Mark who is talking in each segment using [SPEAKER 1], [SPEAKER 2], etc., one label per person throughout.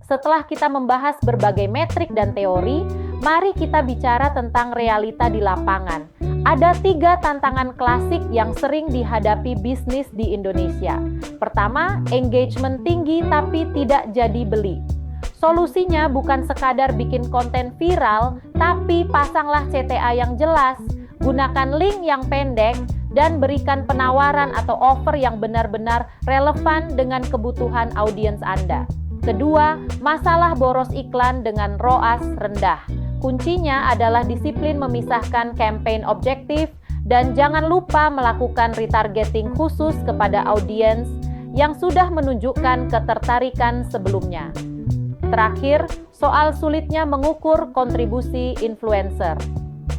[SPEAKER 1] setelah kita membahas berbagai metrik dan teori, mari kita bicara tentang realita di lapangan. Ada 3 tantangan klasik yang sering dihadapi bisnis di Indonesia. Pertama, engagement tinggi tapi tidak jadi beli. Solusinya bukan sekadar bikin konten viral, tapi pasanglah CTA yang jelas, gunakan link yang pendek, dan berikan penawaran atau offer yang benar-benar relevan dengan kebutuhan audiens Anda. Kedua, masalah boros iklan dengan ROAS rendah. Kuncinya adalah disiplin memisahkan campaign objektif dan jangan lupa melakukan retargeting khusus kepada audiens yang sudah menunjukkan ketertarikan sebelumnya. Terakhir, soal sulitnya mengukur kontribusi influencer.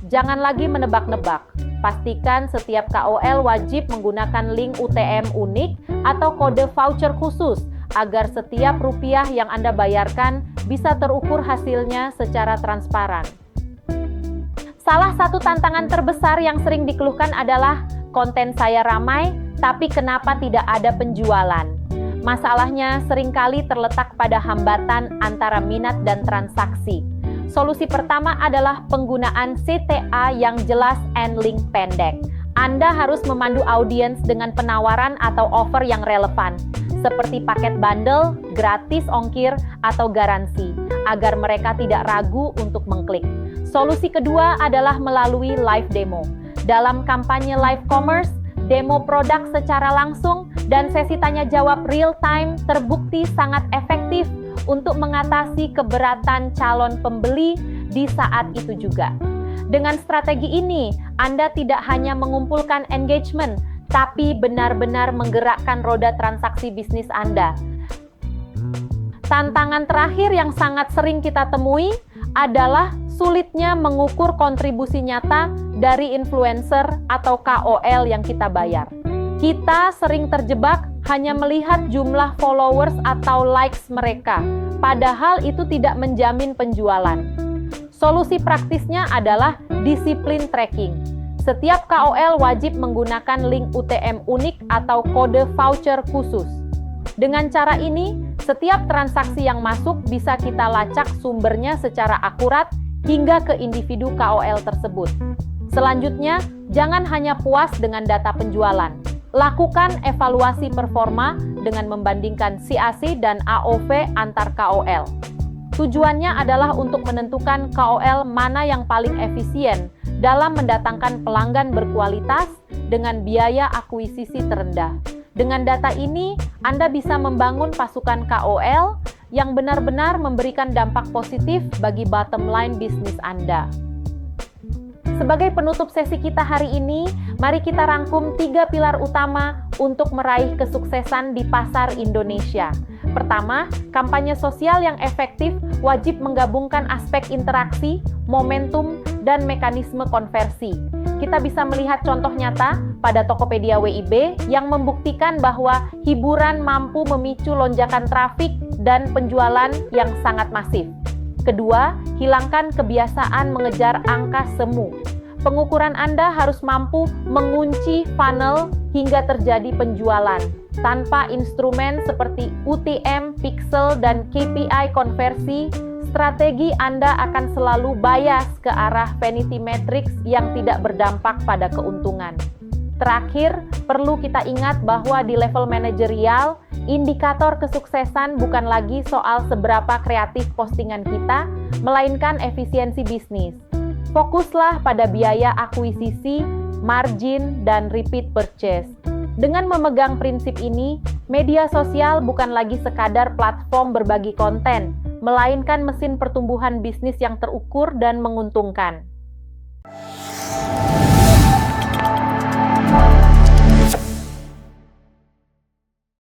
[SPEAKER 1] Jangan lagi menebak-nebak. Pastikan setiap KOL wajib menggunakan link UTM unik atau kode voucher khusus agar setiap rupiah yang Anda bayarkan bisa terukur hasilnya secara transparan. Salah satu tantangan terbesar yang sering dikeluhkan adalah konten saya ramai, tapi kenapa tidak ada penjualan? Masalahnya seringkali terletak pada hambatan antara minat dan transaksi. Solusi pertama adalah penggunaan CTA yang jelas and link pendek. Anda harus memandu audiens dengan penawaran atau offer yang relevan, seperti paket bundle, gratis ongkir, atau garansi, agar mereka tidak ragu untuk mengklik. Solusi kedua adalah melalui live demo. Dalam kampanye live commerce, demo produk secara langsung dan sesi tanya jawab real time terbukti sangat efektif untuk mengatasi keberatan calon pembeli di saat itu juga. Dengan strategi ini, Anda tidak hanya mengumpulkan engagement, tapi benar-benar menggerakkan roda transaksi bisnis Anda. Tantangan terakhir yang sangat sering kita temui adalah sulitnya mengukur kontribusi nyata dari influencer atau KOL yang kita bayar. Kita sering terjebak hanya melihat jumlah followers atau likes mereka, padahal itu tidak menjamin penjualan. Solusi praktisnya adalah disiplin tracking. Setiap KOL wajib menggunakan link UTM unik atau kode voucher khusus. Dengan cara ini, setiap transaksi yang masuk bisa kita lacak sumbernya secara akurat hingga ke individu KOL tersebut. Selanjutnya, jangan hanya puas dengan data penjualan. Lakukan evaluasi performa dengan membandingkan CAC dan AOV antar KOL. Tujuannya adalah untuk menentukan KOL mana yang paling efisien dalam mendatangkan pelanggan berkualitas dengan biaya akuisisi terendah. Dengan data ini, Anda bisa membangun pasukan KOL yang benar-benar memberikan dampak positif bagi bottom line bisnis Anda. Sebagai penutup sesi kita hari ini, mari kita rangkum 3 pilar utama untuk meraih kesuksesan di pasar Indonesia. Pertama, kampanye sosial yang efektif wajib menggabungkan aspek interaksi, momentum, dan mekanisme konversi. Kita bisa melihat contoh nyata pada Tokopedia WIB yang membuktikan bahwa hiburan mampu memicu lonjakan trafik dan penjualan yang sangat masif. Kedua, hilangkan kebiasaan mengejar angka semu. Pengukuran Anda harus mampu mengunci funnel hingga terjadi penjualan. Tanpa instrumen seperti UTM, pixel, dan KPI konversi, strategi Anda akan selalu bias ke arah vanity metrics yang tidak berdampak pada keuntungan. Terakhir, perlu kita ingat bahwa di level manajerial, indikator kesuksesan bukan lagi soal seberapa kreatif postingan kita, melainkan efisiensi bisnis. Fokuslah pada biaya akuisisi, margin, dan repeat purchase. Dengan memegang prinsip ini, media sosial bukan lagi sekadar platform berbagi konten, melainkan mesin pertumbuhan bisnis yang terukur dan menguntungkan.